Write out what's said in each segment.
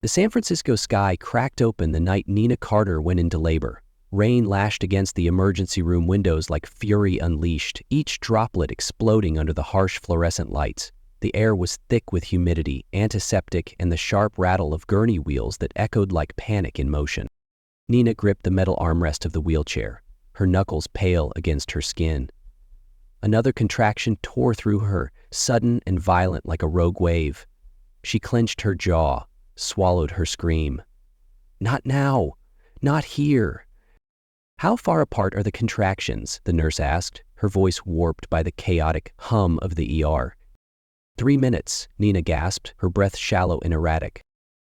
The San Francisco sky cracked open the night Nina Carter went into labor. Rain lashed against the emergency room windows like fury unleashed, each droplet exploding under the harsh fluorescent lights. The air was thick with humidity, antiseptic, and the sharp rattle of gurney wheels that echoed like panic in motion. Nina gripped the metal armrest of the wheelchair, her knuckles pale against her skin. Another contraction tore through her, sudden and violent like a rogue wave. She clenched her jaw, swallowed her scream. "Not now! Not here!" "How far apart are the contractions?" the nurse asked, her voice warped by the chaotic hum of the ER. 3 minutes, Nina gasped, her breath shallow and erratic.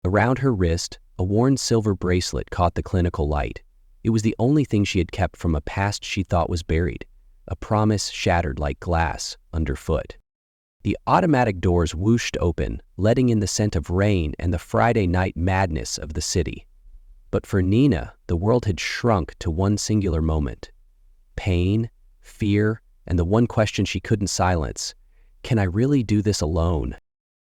Around her wrist, a worn silver bracelet caught the clinical light. It was the only thing she had kept from a past she thought was buried, a promise shattered like glass underfoot. The automatic doors whooshed open, letting in the scent of rain and the Friday night madness of the city. But for Nina, the world had shrunk to one singular moment. Pain, fear, and the one question she couldn't silence: can I really do this alone?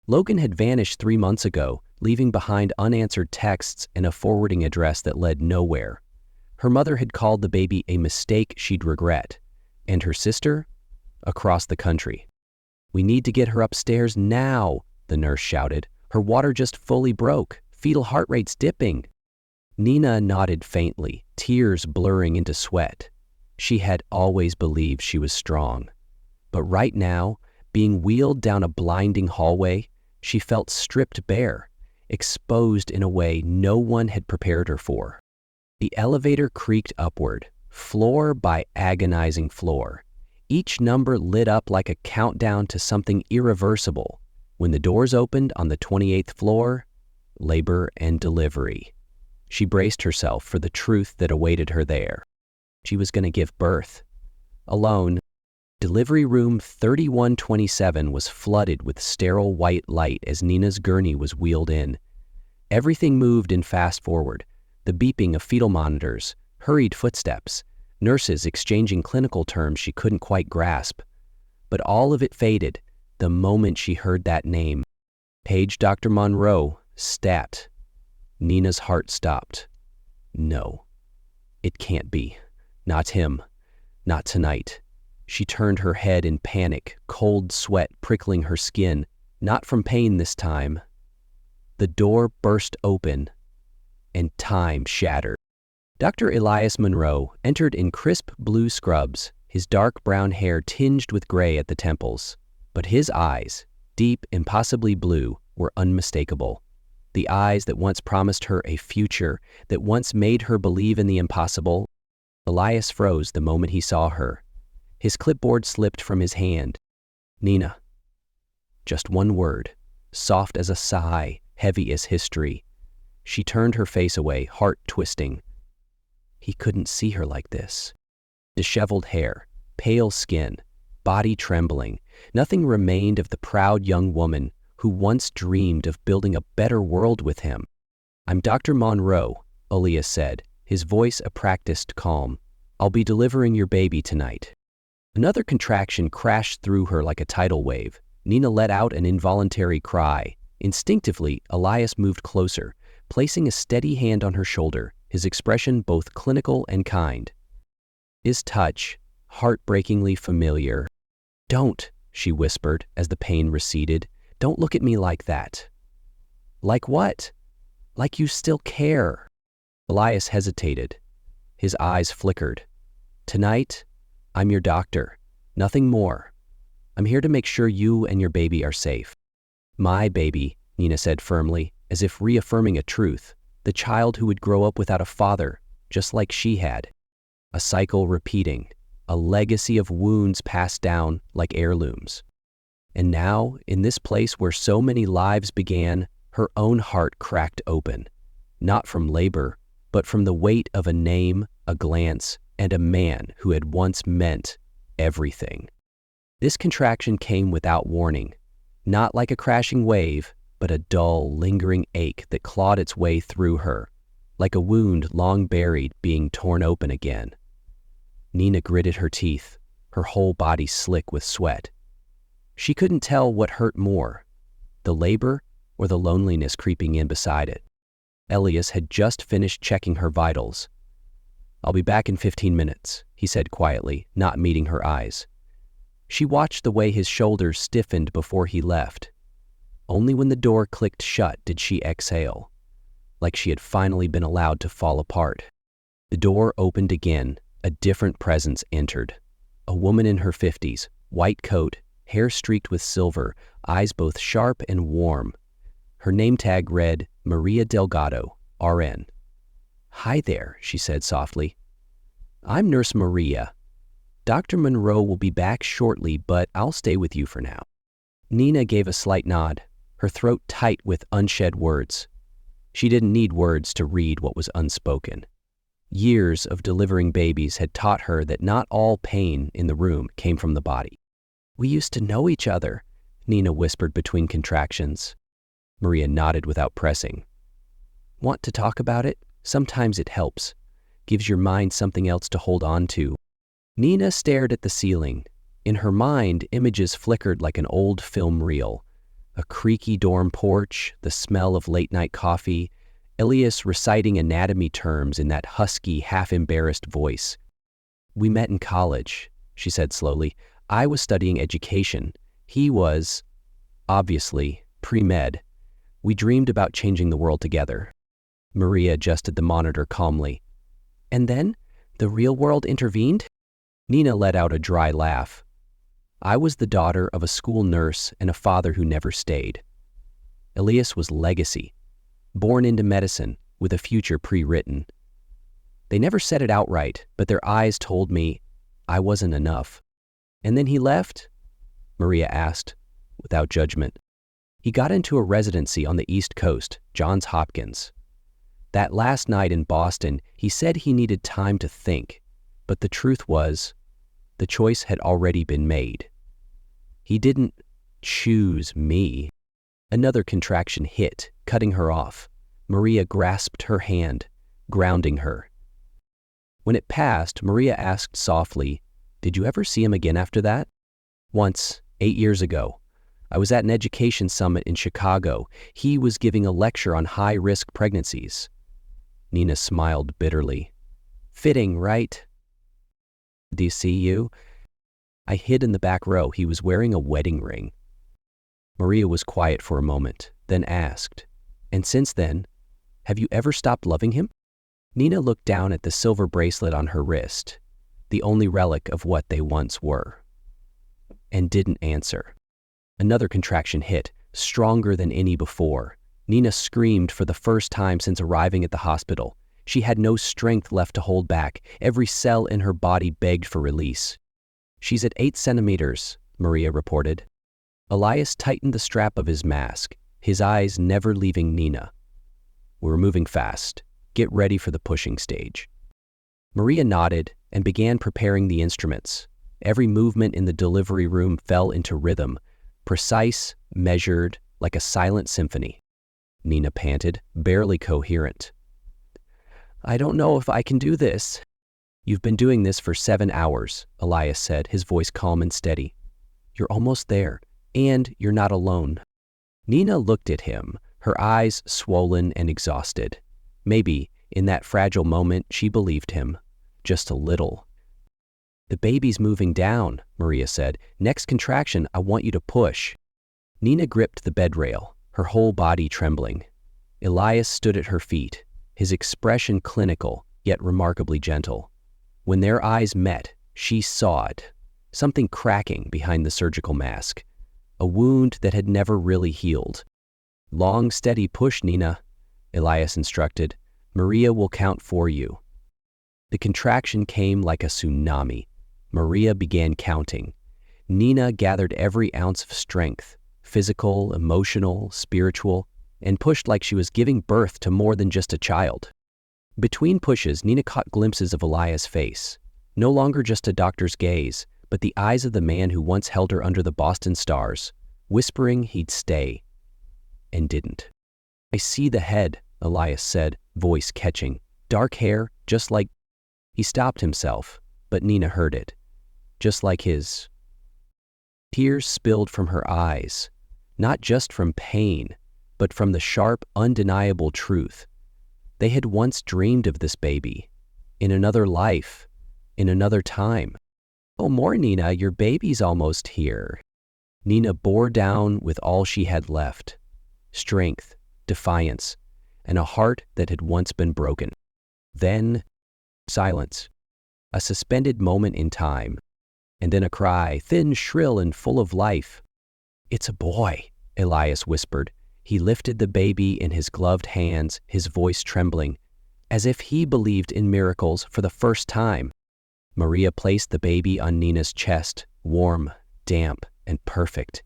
Logan had vanished 3 months ago, leaving behind unanswered texts and a forwarding address that led nowhere. Her mother had called the baby a mistake she'd regret, and her sister? Across the country. "We need to get her upstairs now," the nurse shouted. "Her water just fully broke. Fetal heart rate's dipping." Nina nodded faintly, tears blurring into sweat. She had always believed she was strong. But right now, being wheeled down a blinding hallway, she felt stripped bare, exposed in a way no one had prepared her for. The elevator creaked upward, floor by agonizing floor. Each number lit up like a countdown to something irreversible. When the doors opened on the 28th floor, labor and delivery. She braced herself for the truth that awaited her there. She was going to give birth. Alone. Delivery room 3127 was flooded with sterile white light as Nina's gurney was wheeled in. Everything moved in fast forward, the beeping of fetal monitors, hurried footsteps, nurses exchanging clinical terms she couldn't quite grasp. But all of it faded the moment she heard that name. Page Dr. Monroe, Stat. Nina's heart stopped. No. It can't be. Not him. Not tonight. She turned her head in panic, cold sweat prickling her skin, not from pain this time. The door burst open, and time shattered. Dr. Elias Monroe entered in crisp blue scrubs, his dark brown hair tinged with gray at the temples. But his eyes, deep, impossibly blue, were unmistakable. The eyes that once promised her a future, that once made her believe in the impossible. Elias froze the moment he saw her. His clipboard slipped from his hand. "Nina." Just one word, soft as a sigh, heavy as history. She turned her face away, heart twisting. He couldn't see her like this. Disheveled hair, pale skin, body trembling. Nothing remained of the proud young woman who once dreamed of building a better world with him. "I'm Dr. Monroe," Elias said, his voice a practiced calm. "I'll be delivering your baby tonight." Another contraction crashed through her like a tidal wave. Nina let out an involuntary cry. Instinctively, Elias moved closer, placing a steady hand on her shoulder, his expression both clinical and kind. His touch, heartbreakingly familiar. "Don't," she whispered as the pain receded. "Don't look at me like that." "Like what?" "Like you still care." Elias hesitated. His eyes flickered. "Tonight, I'm your doctor. Nothing more. I'm here to make sure you and your baby are safe." "My baby," Nina said firmly, as if reaffirming a truth. The child who would grow up without a father, just like she had. A cycle repeating, a legacy of wounds passed down like heirlooms. And now, in this place where so many lives began, her own heart cracked open. Not from labor, but from the weight of a name, a glance, and a man who had once meant everything. This contraction came without warning, not like a crashing wave, but a dull, lingering ache that clawed its way through her, like a wound long buried being torn open again. Nina gritted her teeth, her whole body slick with sweat. She couldn't tell what hurt more, the labor or the loneliness creeping in beside it. Elias had just finished checking her vitals. "I'll be back in 15 minutes, he said quietly, not meeting her eyes. She watched the way his shoulders stiffened before he left. Only when the door clicked shut did she exhale, like she had finally been allowed to fall apart. The door opened again. A different presence entered. A woman in her 50s, white coat, hair streaked with silver, eyes both sharp and warm. Her name tag read Maria Delgado, RN. "Hi there," she said softly. "I'm Nurse Maria. Dr. Monroe will be back shortly, but I'll stay with you for now." Nina gave a slight nod, her throat tight with unshed words. She didn't need words to read what was unspoken. Years of delivering babies had taught her that not all pain in the room came from the body. "We used to know each other," Nina whispered between contractions. Maria nodded without pressing. "Want to talk about it? Sometimes it helps. Gives your mind something else to hold on to." Nina stared at the ceiling. In her mind, images flickered like an old film reel. A creaky dorm porch, the smell of late-night coffee, Elias reciting anatomy terms in that husky, half-embarrassed voice. "We met in college," she said slowly. "I was studying education. He was, obviously, pre-med. We dreamed about changing the world together." Maria adjusted the monitor calmly. "And then, the real world intervened?" Nina let out a dry laugh. "I was the daughter of a school nurse and a father who never stayed. Elias was legacy, born into medicine with a future pre-written. They never said it outright, but their eyes told me I wasn't enough." "And then he left?" Maria asked, without judgment. "He got into a residency on the East Coast, Johns Hopkins. That last night in Boston, he said he needed time to think, but the truth was, the choice had already been made. He didn't choose me." Another contraction hit, cutting her off. Maria grasped her hand, grounding her. When it passed, Maria asked softly, "Did you ever see him again after that?" "Once, 8 years ago. I was at an education summit in Chicago. He was giving a lecture on high-risk pregnancies." Nina smiled bitterly. "Fitting, right?" "Do you see you?" "I hid in the back row. He was wearing a wedding ring." Maria was quiet for a moment, then asked, "And since then, have you ever stopped loving him?" Nina looked down at the silver bracelet on her wrist, the only relic of what they once were, and didn't answer. Another contraction hit, stronger than any before. Nina screamed for the first time since arriving at the hospital. She had no strength left to hold back. Every cell in her body begged for release. "She's at 8 centimeters, Maria reported. Elias tightened the strap of his mask, his eyes never leaving Nina. "We're moving fast. Get ready for the pushing stage." Maria nodded and began preparing the instruments. Every movement in the delivery room fell into rhythm, precise, measured, like a silent symphony. Nina panted, barely coherent. "I don't know if I can do this." "You've been doing this for 7 hours, Elias said, his voice calm and steady. "You're almost there, and you're not alone." Nina looked at him, her eyes swollen and exhausted. Maybe, in that fragile moment, she believed him. Just a little. "The baby's moving down," Maria said. "Next contraction, I want you to push." Nina gripped the bed rail, her whole body trembling. Elias stood at her feet, his expression clinical, yet remarkably gentle. When their eyes met, she saw it, something cracking behind the surgical mask, a wound that had never really healed. "Long, steady push, Nina," Elias instructed. "Maria will count for you." The contraction came like a tsunami. Maria began counting. Nina gathered every ounce of strength, physical, emotional, spiritual, and pushed like she was giving birth to more than just a child. Between pushes, Nina caught glimpses of Elias' face, no longer just a doctor's gaze, but the eyes of the man who once held her under the Boston stars, whispering he'd stay, and didn't. "I see the head," Elias said, voice catching. "Dark hair, just like—" He stopped himself, but Nina heard it. Just like his. Tears spilled from her eyes, not just from pain, but from the sharp, undeniable truth. They had once dreamed of this baby, in another life, in another time. "Oh, more, Nina, your baby's almost here." Nina bore down with all she had left: strength, defiance, and a heart that had once been broken. Then, silence, a suspended moment in time, and then a cry, thin, shrill, and full of life. "It's a boy," Elias whispered. He lifted the baby in his gloved hands, his voice trembling, as if he believed in miracles for the first time. Maria placed the baby on Nina's chest, warm, damp, and perfect.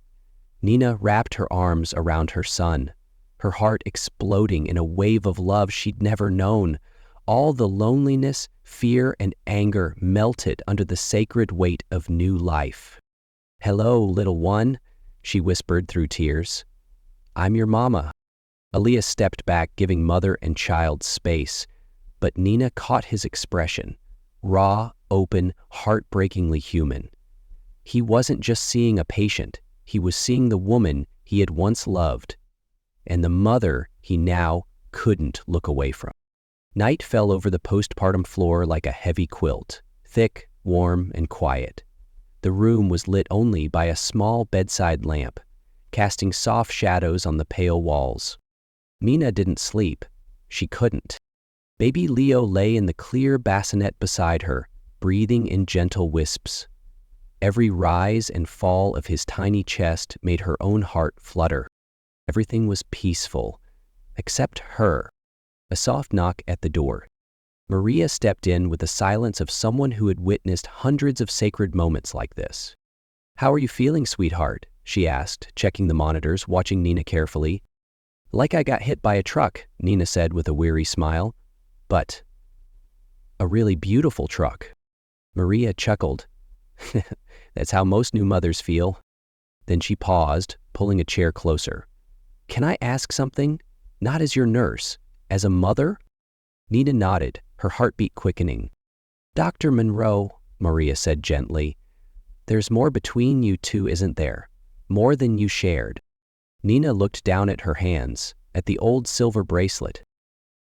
Nina wrapped her arms around her son, her heart exploding in a wave of love she'd never known. All the loneliness, fear, and anger melted under the sacred weight of new life. "Hello, little one," she whispered through tears. "I'm your mama." Elias stepped back, giving mother and child space, but Nina caught his expression, raw, open, heartbreakingly human. He wasn't just seeing a patient, he was seeing the woman he had once loved, and the mother he now couldn't look away from. Night fell over the postpartum floor like a heavy quilt, thick, warm, and quiet. The room was lit only by a small bedside lamp, casting soft shadows on the pale walls. Nina didn't sleep. She couldn't. Baby Leo lay in the clear bassinet beside her, breathing in gentle wisps. Every rise and fall of his tiny chest made her own heart flutter. Everything was peaceful, except her. A soft knock at the door. Maria stepped in with the silence of someone who had witnessed hundreds of sacred moments like this. "How are you feeling, sweetheart?" she asked, checking the monitors, watching Nina carefully. "Like I got hit by a truck," Nina said with a weary smile. "But a really beautiful truck." Maria chuckled. "That's how most new mothers feel." Then she paused, pulling a chair closer. "Can I ask something? Not as your nurse, as a mother?" Nina nodded, her heartbeat quickening. "Dr. Monroe," Maria said gently, "there's more between you two, isn't there? More than you shared." Nina looked down at her hands, at the old silver bracelet.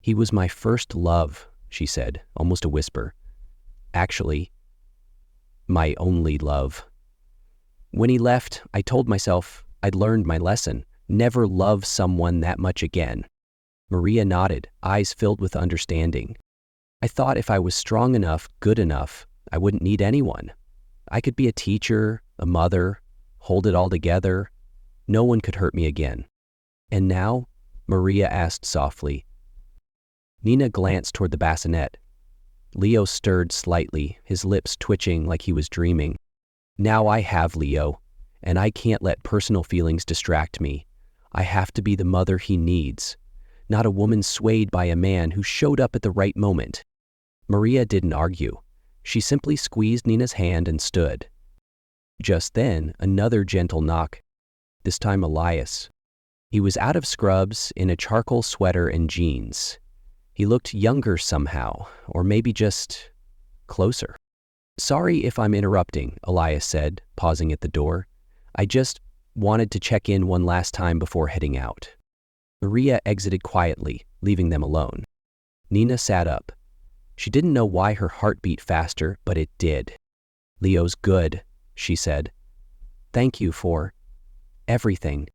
"He was my first love," she said, almost a whisper. "Actually, my only love. When he left, I told myself I'd learned my lesson, never love someone that much again." Maria nodded, eyes filled with understanding. "I thought if I was strong enough, good enough, I wouldn't need anyone. I could be a teacher, a mother, hold it all together. No one could hurt me again." "And now?" Maria asked softly. Nina glanced toward the bassinet. Leo stirred slightly, his lips twitching like he was dreaming. "Now I have Leo, and I can't let personal feelings distract me. I have to be the mother he needs, not a woman swayed by a man who showed up at the right moment." Maria didn't argue. She simply squeezed Nina's hand and stood. Just then, another gentle knock, this time Elias. He was out of scrubs, in a charcoal sweater and jeans. He looked younger somehow, or maybe just closer. "Sorry if I'm interrupting," Elias said, pausing at the door. "I just wanted to check in one last time before heading out." Maria exited quietly, leaving them alone. Nina sat up. She didn't know why her heart beat faster, but it did. "Leo's good," she said. "Thank you for everything."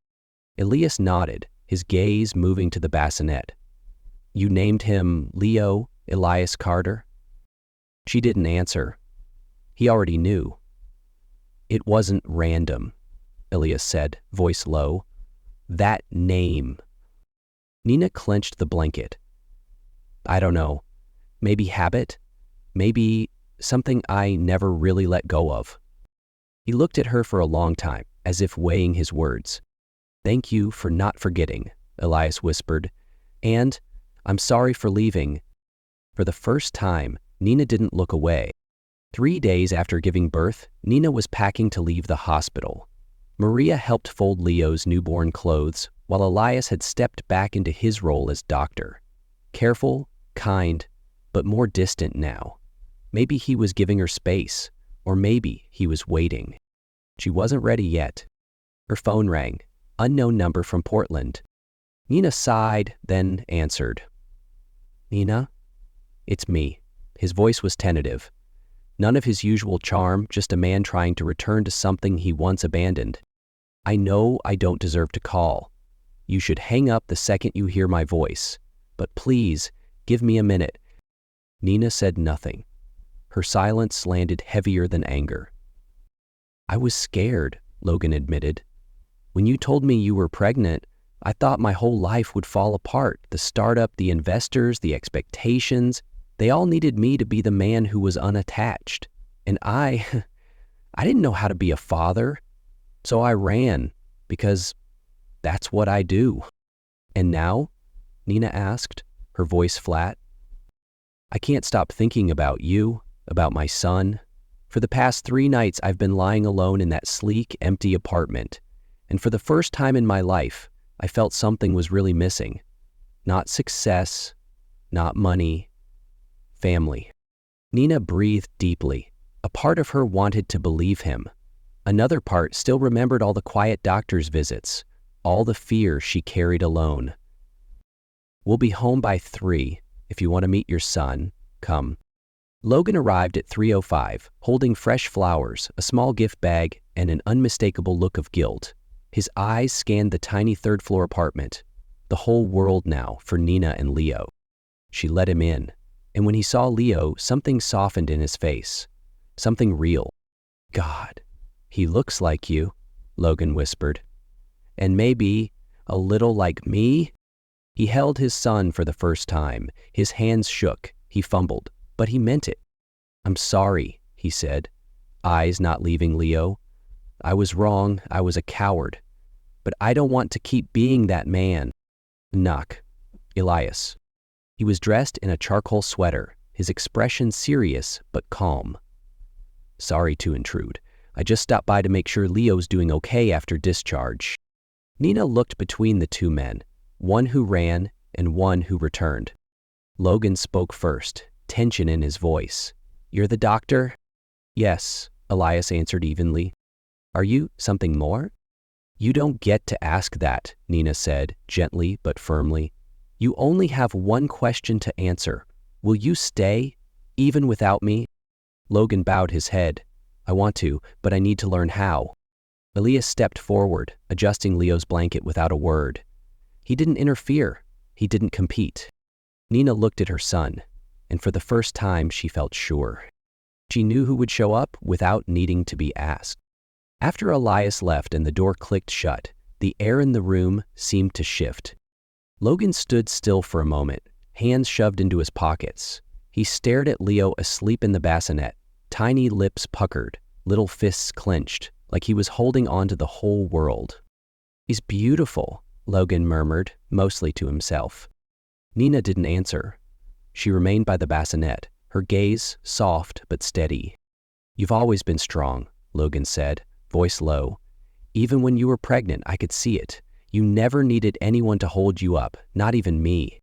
Elias nodded, his gaze moving to the bassinet. "You named him Leo Elias Carter?" She didn't answer. He already knew. "It wasn't random," Elias said, voice low. "That name." Nina clenched the blanket. "I don't know. Maybe habit? Maybe something I never really let go of." He looked at her for a long time, as if weighing his words. "Thank you for not forgetting," Elias whispered. "And I'm sorry for leaving." For the first time, Nina didn't look away. 3 days after giving birth, Nina was packing to leave the hospital. Maria helped fold Leo's newborn clothes, while Elias had stepped back into his role as doctor. Careful, kind, but more distant now. Maybe he was giving her space, or maybe he was waiting. She wasn't ready yet. Her phone rang, unknown number from Portland. Nina sighed, then answered. "Nina, it's me." His voice was tentative. None of his usual charm, just a man trying to return to something he once abandoned. "I know I don't deserve to call. You should hang up the second you hear my voice. But please, give me a minute." Nina said nothing. Her silence landed heavier than anger. "I was scared," Logan admitted. "When you told me you were pregnant, I thought my whole life would fall apart. The startup, the investors, the expectations, they all needed me to be the man who was unattached. And I didn't know how to be a father. So I ran, because that's what I do." "And now?" Nina asked, her voice flat. "I can't stop thinking about you, about my son. For the past 3 nights I've been lying alone in that sleek, empty apartment. And for the first time in my life, I felt something was really missing. Not success, not money, family." Nina breathed deeply. A part of her wanted to believe him. Another part still remembered all the quiet doctor's visits, all the fear she carried alone. "We'll be home by 3. If you want to meet your son, come." Logan arrived at 3:05, holding fresh flowers, a small gift bag, and an unmistakable look of guilt. His eyes scanned the tiny third-floor apartment, the whole world now for Nina and Leo. She let him in, and when he saw Leo, something softened in his face. Something real. "God, he looks like you," Logan whispered. "And maybe a little like me?" He held his son for the first time. His hands shook. He fumbled, but he meant it. "I'm sorry," he said, eyes not leaving Leo. "I was wrong. I was a coward. But I don't want to keep being that man." Knock. Elias. He was dressed in a charcoal sweater, his expression serious but calm. "Sorry to intrude. I just stopped by to make sure Leo's doing okay after discharge." Nina looked between the two men, one who ran and one who returned. Logan spoke first, tension in his voice. "You're the doctor?" "Yes," Elias answered evenly. "Are you something more?" "You don't get to ask that," Nina said, gently but firmly. "You only have one question to answer. Will you stay, even without me?" Logan bowed his head. "I want to, but I need to learn how." Elias stepped forward, adjusting Leo's blanket without a word. He didn't interfere. He didn't compete. Nina looked at her son, and for the first time she felt sure. She knew who would show up without needing to be asked. After Elias left and the door clicked shut, the air in the room seemed to shift. Logan stood still for a moment, hands shoved into his pockets. He stared at Leo asleep in the bassinet, tiny lips puckered, little fists clenched, like he was holding on to the whole world. "He's beautiful," Logan murmured, mostly to himself. Nina didn't answer. She remained by the bassinet, her gaze soft but steady. "You've always been strong," Logan said, voice low. "Even when you were pregnant, I could see it. You never needed anyone to hold you up, not even me."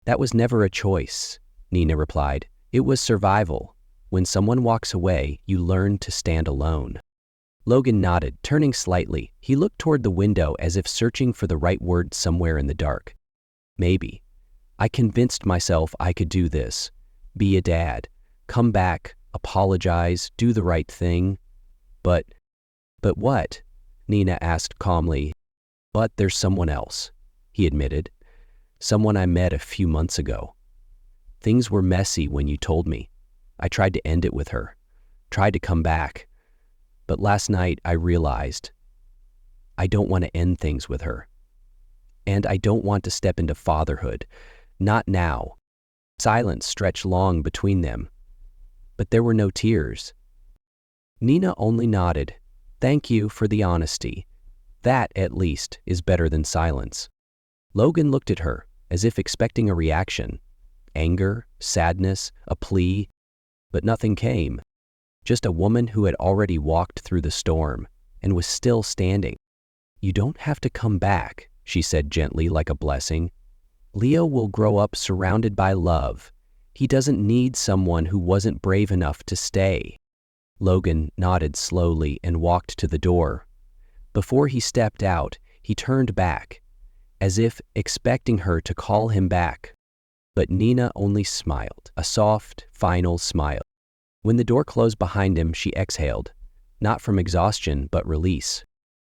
"That was never a choice," Nina replied. "It was survival. When someone walks away, you learn to stand alone." Logan nodded, turning slightly. He looked toward the window as if searching for the right word somewhere in the dark. "Maybe. I convinced myself I could do this. Be a dad. Come back, apologize, do the right thing. But what?" Nina asked calmly. "But there's someone else," he admitted. "Someone I met a few months ago. Things were messy when you told me. I tried to end it with her, tried to come back. But last night I realized I don't want to end things with her. And I don't want to step into fatherhood. Not now." Silence stretched long between them, but there were no tears. Nina only nodded. "Thank you for the honesty. That, at least, is better than silence." Logan looked at her, as if expecting a reaction. Anger, sadness, a plea. But nothing came. Just a woman who had already walked through the storm and was still standing. "You don't have to come back," she said gently, like a blessing. "Leo will grow up surrounded by love. He doesn't need someone who wasn't brave enough to stay." Logan nodded slowly and walked to the door. Before he stepped out, he turned back. as if expecting her to call him back. But Nina only smiled, a soft, final smile. When the door closed behind him, she exhaled, not from exhaustion, but release.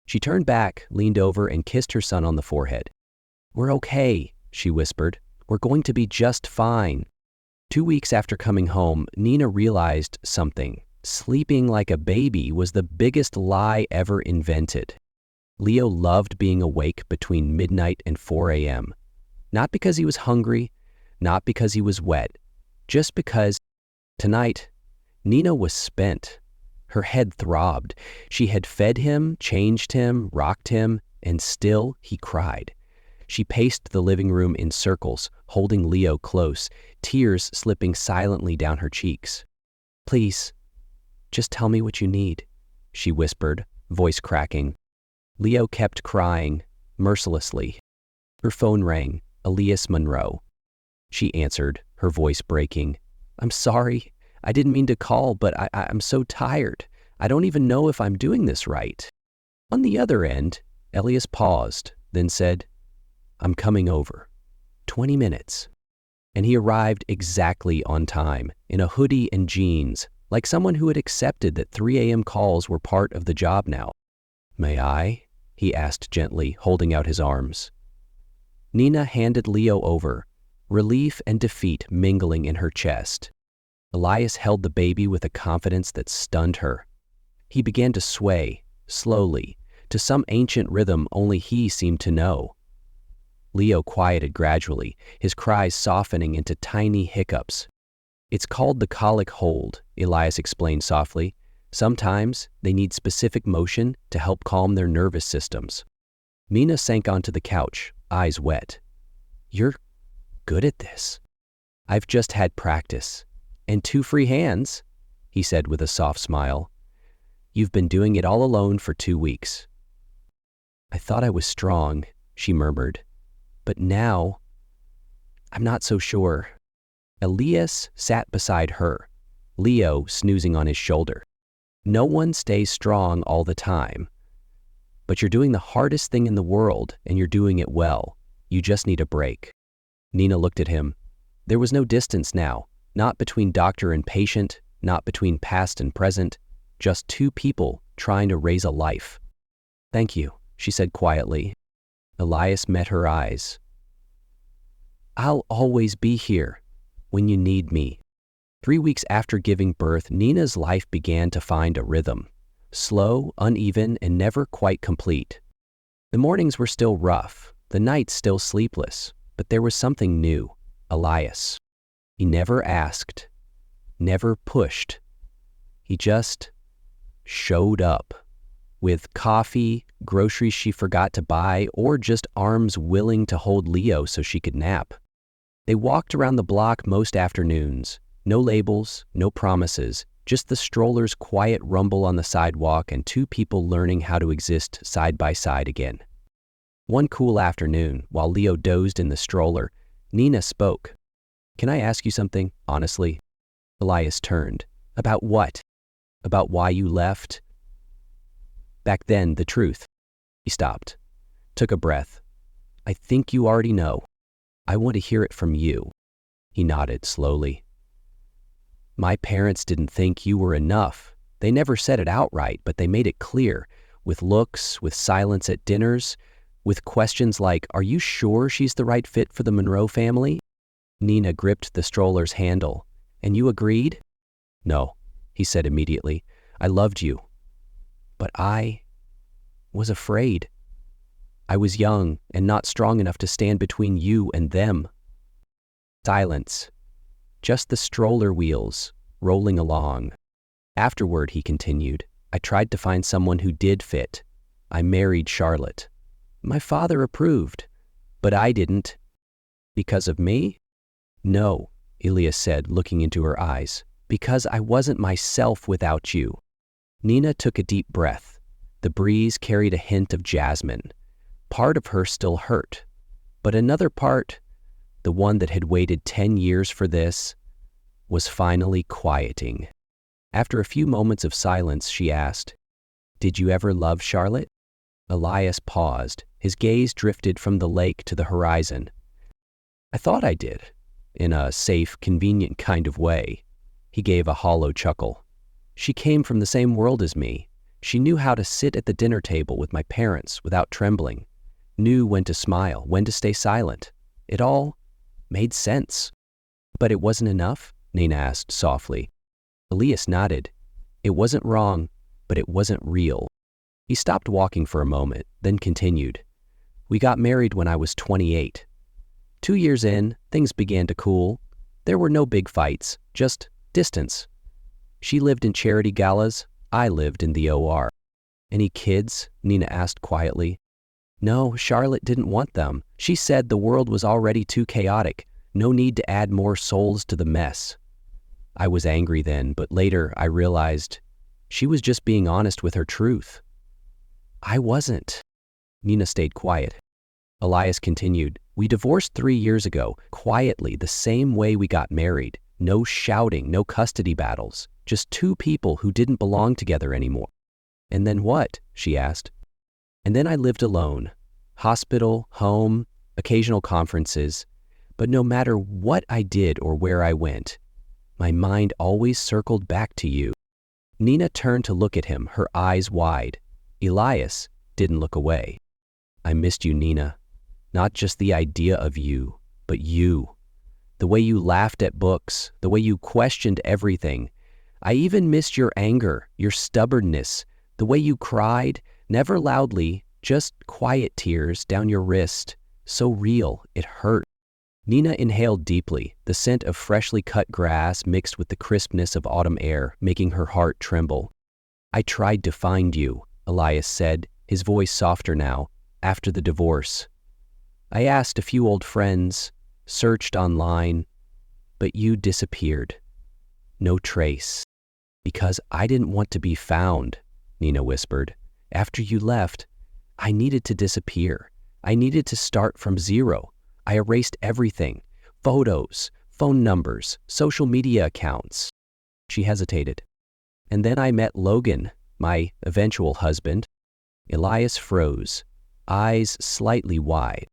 She turned back, leaned over, and kissed her son on the forehead. "We're okay," she whispered. "We're going to be just fine." 2 weeks after coming home, Nina realized something. Sleeping like a baby was the biggest lie ever invented. Leo loved being awake between midnight and 4 a.m. Not because he was hungry, not because he was wet, just because tonight, Nina was spent. Her head throbbed. She had fed him, changed him, rocked him, and still he cried. She paced the living room in circles, holding Leo close, tears slipping silently down her cheeks. "Please, just tell me what you need," she whispered, voice cracking. Leo kept crying, mercilessly. Her phone rang, Elias Monroe. She answered, her voice breaking. "I'm sorry. I didn't mean to call, but I'm so tired. I don't even know if I'm doing this right." On the other end, Elias paused, then said, "I'm coming over. 20 minutes. And he arrived exactly on time, in a hoodie and jeans, like someone who had accepted that 3 a.m. calls were part of the job now. "May I?" he asked gently, holding out his arms. Nina handed Leo over, relief and defeat mingling in her chest. Elias held the baby with a confidence that stunned her. He began to sway, slowly, to some ancient rhythm only he seemed to know. Leo quieted gradually, his cries softening into tiny hiccups. "It's called the colic hold," Elias explained softly. "Sometimes they need specific motion to help calm their nervous systems." Nina sank onto the couch, eyes wet. "You're good at this." "I've just had practice. And 2 free hands," he said with a soft smile. "You've been doing it all alone for 2 weeks." "I thought I was strong," she murmured. "But now, I'm not so sure." Elias sat beside her, Leo snoozing on his shoulder. "No one stays strong all the time. But you're doing the hardest thing in the world, and you're doing it well. You just need a break." Nina looked at him. There was no distance now, not between doctor and patient, not between past and present, just 2 people trying to raise a life. "Thank you," she said quietly. Elias met her eyes. "I'll always be here when you need me." 3 weeks after giving birth, Nina's life began to find a rhythm. Slow, uneven, and never quite complete. The mornings were still rough, the nights still sleepless, but there was something new. Elias. He never asked, never pushed. He just showed up. With coffee, groceries she forgot to buy, or just arms willing to hold Leo so she could nap. They walked around the block most afternoons. No labels, no promises, just the stroller's quiet rumble on the sidewalk and 2 people learning how to exist side by side again. One cool afternoon, while Leo dozed in the stroller, Nina spoke. "Can I ask you something, honestly?" Elias turned. "About what? About why you left?" "Back then, the truth." He stopped, took a breath. "I think you already know. I want to hear it from you." He nodded slowly. "My parents didn't think you were enough. They never said it outright, but they made it clear, with looks, with silence at dinners, with questions like, 'Are you sure she's the right fit for the Monroe family?'" Nina gripped the stroller's handle. "And you agreed?" "No," he said immediately. "I loved you. But I was afraid. I was young and not strong enough to stand between you and them." Silence. Just the stroller wheels, rolling along. "Afterward," he continued, "I tried to find someone who did fit. I married Charlotte. My father approved, but I didn't." "Because of me?" "No," Elias said, looking into her eyes. "Because I wasn't myself without you." Nina took a deep breath. The breeze carried a hint of jasmine. Part of her still hurt, but another part, the one that had waited 10 years for this, was finally quieting. After a few moments of silence, she asked, "Did you ever love Charlotte?" Elias paused, His gaze drifted from the lake to the horizon. I thought I did, in a safe, convenient kind of way. He gave a hollow chuckle. She came from the same world as me. She knew how to sit at the dinner table with my parents without trembling, knew when to smile, when to stay silent. It all made sense. But it wasn't enough? Nina asked softly. Elias nodded. It wasn't wrong, but it wasn't real. He stopped walking for a moment, then continued. We got married when I was 28. 2 years in, things began to cool. There were no big fights, just distance. She lived in charity galas, I lived in the OR. Any kids? Nina asked quietly. No, Charlotte didn't want them. She said the world was already too chaotic. No need to add more souls to the mess. I was angry then, but later I realized she was just being honest with her truth. I wasn't. Nina stayed quiet. Elias continued. We divorced 3 years ago, quietly, the same way we got married. No shouting, no custody battles. Just 2 people who didn't belong together anymore. And then what? She asked. And then I lived alone. Hospital, home, occasional conferences. But no matter what I did or where I went, my mind always circled back to you. Nina turned to look at him, her eyes wide. Elias didn't look away. I missed you, Nina. Not just the idea of you, but you. The way you laughed at books, the way you questioned everything. I even missed your anger, your stubbornness, the way you cried, never loudly, just quiet tears down your wrist. So real, it hurt. Nina inhaled deeply, the scent of freshly cut grass mixed with the crispness of autumn air, making her heart tremble. I tried to find you, Elias said, his voice softer now, after the divorce. I asked a few old friends, searched online, but you disappeared. No trace. Because I didn't want to be found, Nina whispered. After you left, I needed to disappear. I needed to start from zero. I erased everything. Photos, phone numbers, social media accounts. She hesitated. And then I met Logan, my eventual husband. Elias froze, eyes slightly wide.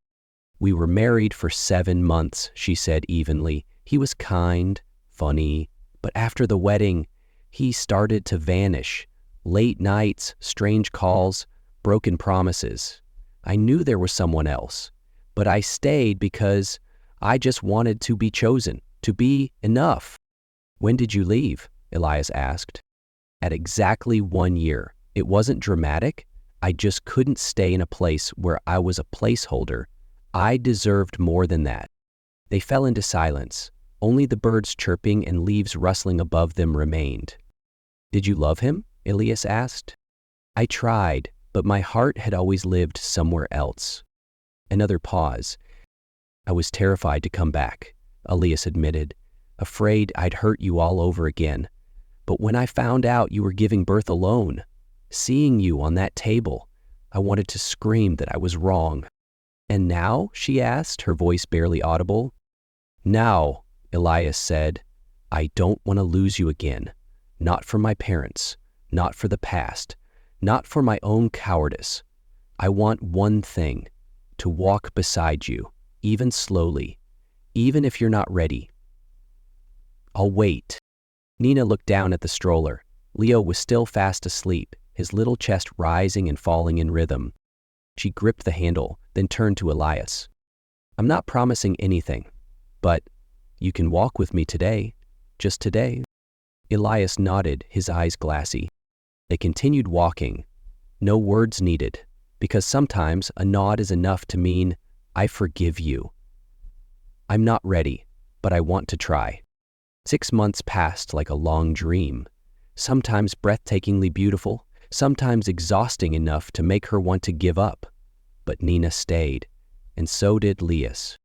We were married for 7 months, she said evenly. He was kind, funny, but after the wedding, he started to vanish. Late nights, strange calls, broken promises. I knew there was someone else, but I stayed because I just wanted to be chosen, to be enough. When did you leave? Elias asked. At exactly 1 year. It wasn't dramatic. I just couldn't stay in a place where I was a placeholder. I deserved more than that. They fell into silence. Only the birds chirping and leaves rustling above them remained. Did you love him? Elias asked. I tried, but my heart had always lived somewhere else. Another pause. I was terrified to come back, Elias admitted, afraid I'd hurt you all over again. But when I found out you were giving birth alone, seeing you on that table, I wanted to scream that I was wrong. And now? She asked, her voice barely audible. Now, Elias said, I don't want to lose you again. Not for my parents, not for the past, not for my own cowardice. I want one thing, to walk beside you, even slowly, even if you're not ready. I'll wait. Nina looked down at the stroller. Leo was still fast asleep, his little chest rising and falling in rhythm. She gripped the handle, then turned to Elias. I'm not promising anything, but you can walk with me today, just today. Elias nodded, his eyes glassy. They continued walking. No words needed, because sometimes a nod is enough to mean, I forgive you. I'm not ready, but I want to try. 6 months passed like a long dream, sometimes breathtakingly beautiful, sometimes exhausting enough to make her want to give up. But Nina stayed, and so did Elias.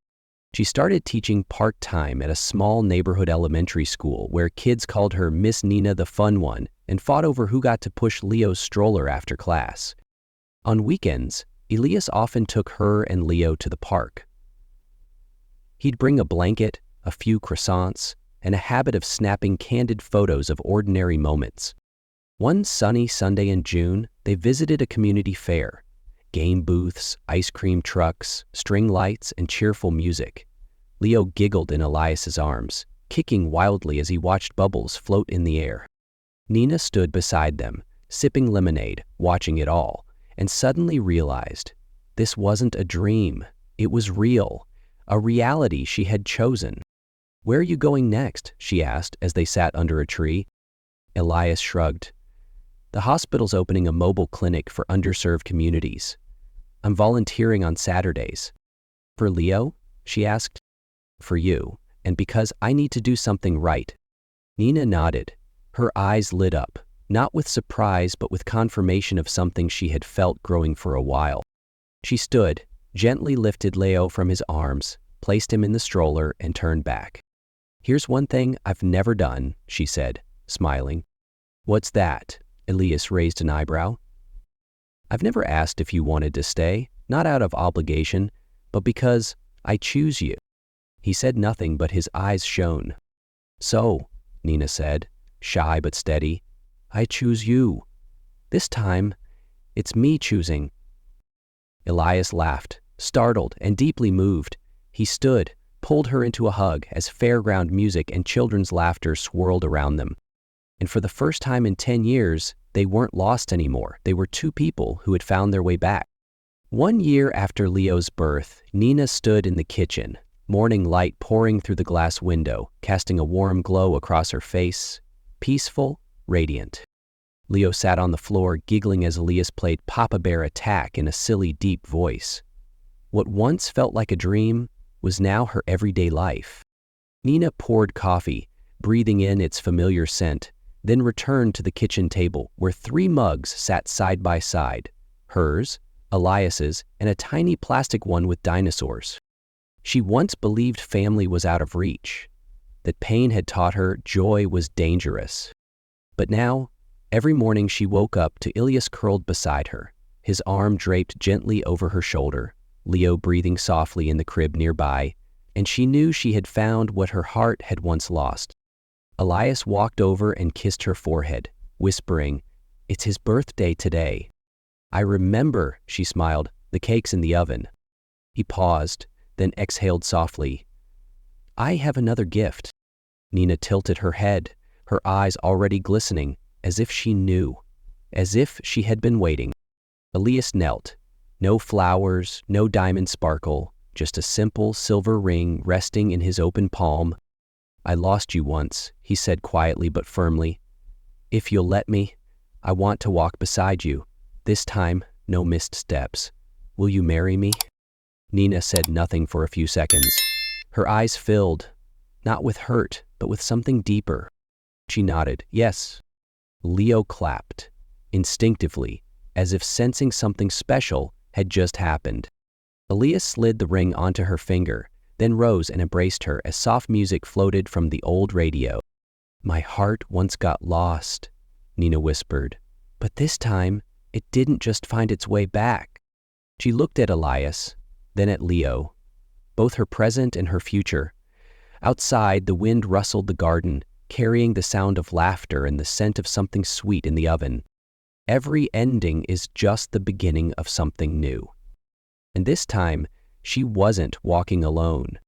She started teaching part-time at a small neighborhood elementary school where kids called her Miss Nina the Fun One and fought over who got to push Leo's stroller after class. On weekends, Elias often took her and Leo to the park. He'd bring a blanket, a few croissants, and a habit of snapping candid photos of ordinary moments. One sunny Sunday in June, they visited a community fair. game booths, ice cream trucks, string lights, and cheerful music. Leo giggled in Elias's arms, kicking wildly as he watched bubbles float in the air. Nina stood beside them, sipping lemonade, watching it all, and suddenly realized this wasn't a dream. It was real, a reality she had chosen. "Where are you going next?" she asked as they sat under a tree. Elias shrugged. "The hospital's opening a mobile clinic for underserved communities. I'm volunteering on Saturdays." "For Leo?" she asked. "For you, and because I need to do something right." Nina nodded. Her eyes lit up, not with surprise but with confirmation of something she had felt growing for a while. She stood, gently lifted Leo from his arms, placed him in the stroller, and turned back. "Here's one thing I've never done," she said, smiling. "What's that?" Elias raised an eyebrow. "I've never asked if you wanted to stay, not out of obligation, but because I choose you." He said nothing, but his eyes shone. "So," Nina said, shy but steady, "I choose you. This time, it's me choosing." Elias laughed, startled and deeply moved. He stood, pulled her into a hug as fairground music and children's laughter swirled around them. And for the first time in 10 years, they weren't lost anymore. They were two people who had found their way back. 1 year after Leo's birth, Nina stood in the kitchen, morning light pouring through the glass window, casting a warm glow across her face, peaceful, radiant. Leo sat on the floor, giggling as Elias played Papa Bear Attack in a silly, deep voice. What once felt like a dream was now her everyday life. Nina poured coffee, breathing in its familiar scent, then returned to the kitchen table where 3 mugs sat side by side, hers, Elias's, and a tiny plastic one with dinosaurs. She once believed family was out of reach, that pain had taught her joy was dangerous. But now, every morning she woke up to Elias curled beside her, his arm draped gently over her shoulder, Leo breathing softly in the crib nearby, and she knew she had found what her heart had once lost. Elias walked over and kissed her forehead, whispering, "It's his birthday today." "I remember," she smiled, "the cake's in the oven." He paused, then exhaled softly. "I have another gift." Nina tilted her head, her eyes already glistening, as if she knew, as if she had been waiting. Elias knelt. No flowers, no diamond sparkle, just a simple silver ring resting in his open palm. "I lost you once," he said quietly but firmly. "If you'll let me, I want to walk beside you. This time, no missed steps. Will you marry me?" Nina said nothing for a few seconds. Her eyes filled, not with hurt, but with something deeper. She nodded, "Yes." Leo clapped, instinctively, as if sensing something special had just happened. Elias slid the ring onto her finger, then rose and embraced her as soft music floated from the old radio. "My heart once got lost," Nina whispered, "but this time it didn't just find its way back." She looked at Elias, then at Leo, both her present and her future. Outside, the wind rustled the garden, carrying the sound of laughter and the scent of something sweet in the oven. Every ending is just the beginning of something new. And this time, she wasn't walking alone.